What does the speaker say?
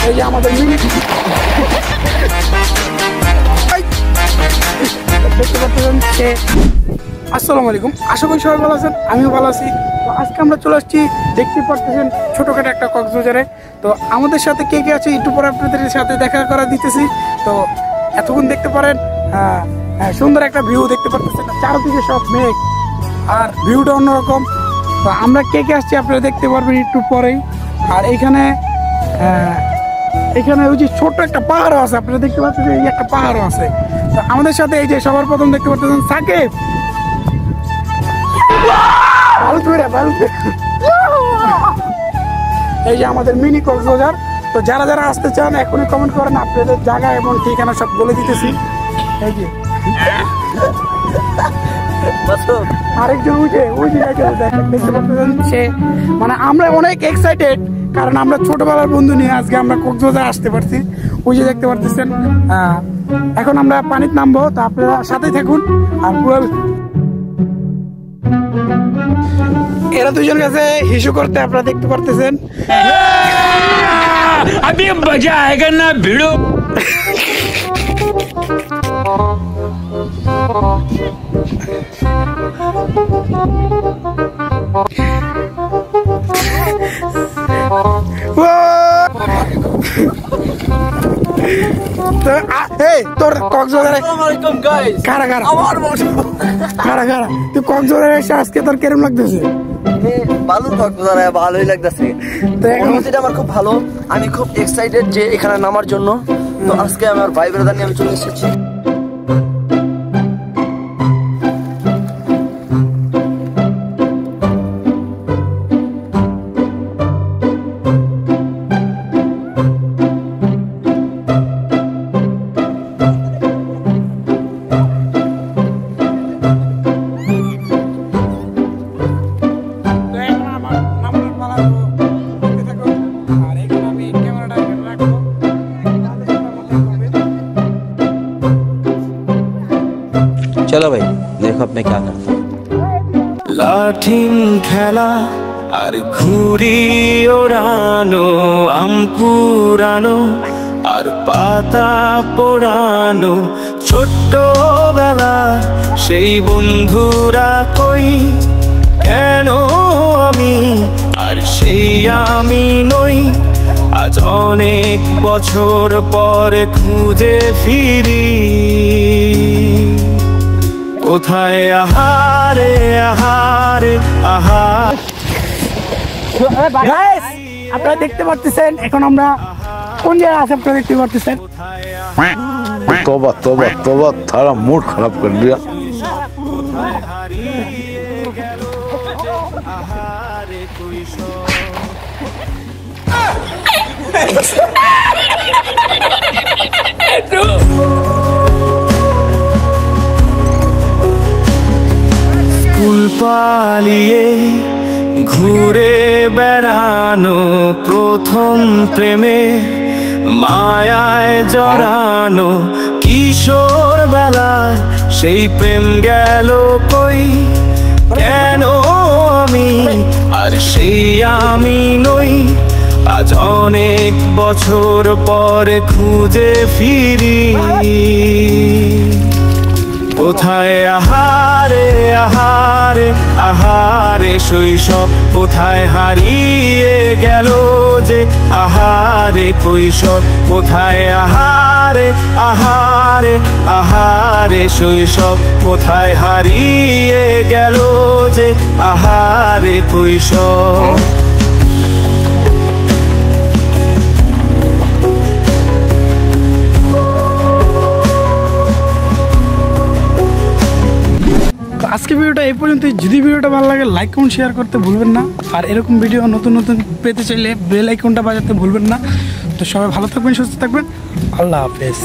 এই যে আমাদের মিনি দেখতে পাচ্ছেন। আসসালামু আলাইকুম, আশা করি সবাই ভালো আছেন, আমিও ভালো আছি। তো আজকে আমরা চলে আসছি, দেখতে পাচ্ছেন ছোটোখাটো একটা কক্সবাজারে। তো আমাদের সাথে কে কে আছে একটু পরে আপনাদের সাথে দেখা করা দিতেছি। তো এতক্ষণ দেখতে পারেন সুন্দর একটা ভিউ দেখতে পাচ্ছেন, চারদিকে সব মেঘ আর ভিউটা অন্যরকম। তো আমরা কে কে আসছি আপনারা দেখতে পারবেন একটু পরেই। আর এখানে ওই যে ছোট্ট একটা পাহাড়ও আছে, আপনারা দেখতে পাচ্ছেন এই একটা পাহাড়ও আছে। তো আমাদের সাথে এই যে সবার প্রথম দেখতে পাচ্ছেন সাকিব। এই যে আমাদের মিনি কক্সবাজার। তো যারা যারা আসতে চান এখনই কমেন্ট করেন, আপনাদের জায়গা এবং ঠিকানা সব বলে দিতেছি। এই যে আরেকজন ওই যে দেখতে পাচ্ছেন সে, মানে আমরা অনেক এক্সাইটেড, কারণ আমরা ছোটবেলার বন্ধু নিয়ে আজকে আমরা কক্সবাজার আসতে পারছি। ওই যে দেখতে পাচ্ছেন এখন আমরা পানিতে নামবো, তো আপনারা সাথেই থাকুন। আর পুরো এরা দুজন কাছে হিসু করতে আপনারা দেখতে পারতেছেন। अभी मजा आएगा ना भिड़ो। তোর কক্সবাজারে কারা কারা তুই কক্সবাজারে এসে আজকে তোর কেরম লাগতেছে? ভালোই লাগতেছে, আমার খুব ভালো। আমি খুব এক্সাইটেড যে এখানে নামার জন্য। তো আজকে আমার ভাই ব্রাদার নিয়ে আমি চলে এসেছি। चलो भाई देखो अब मैं क्या करता हूँ। লাঠিম খেলা আর ঘুড়ি ওড়ানো, আম কুড়ানো আর পাতা পোড়ানো, ছোট্টবেলা সেই বন্ধুরা কই, কেন আমি আর সেই আমি নই। আজ অনেক বছর পরে খুঁজে ফিরি, কোথায় আহারে আহারে আহার। আপনারা দেখতে পাচ্ছেন এখন আমরা কোন জায়গায় আছে, আপনারা দেখতে পাচ্ছেন। तोबा तोबा तोबा, थारा मूड खराब कर दिया। স্কুল পালিয়ে ঘুরে বেড়ানো, প্রথম প্রেমে মায়ায় জড়ানো, কিশোর বেলায় সেই প্রেম গেল কই, কেন আমি আর সেই আমি নই। আজ অনেক বছর পরে খুঁজে ফিরি, কোথায় আহারে আহারে আহারে শৈশব, কোথায় হারিয়ে গেল যে আহারে কৈশোর, কোথায় আহারে আহারে আহারে শৈশব, কোথায় হারিয়ে গেল যে আহারে কৈশোর। আজকে ভিডিওটা এই পর্যন্ত। যদি ভিডিওটা ভালো লাগে লাইক কমেন্ট শেয়ার করতে ভুলবেন না। আর এরকম ভিডিও নতুন নতুন পেতে চাইলে বেল আইকনটা বাজাতে ভুলবেন না। তো সবাই ভালো থাকবেন, সুস্থ থাকবেন, আল্লাহ হাফেজ।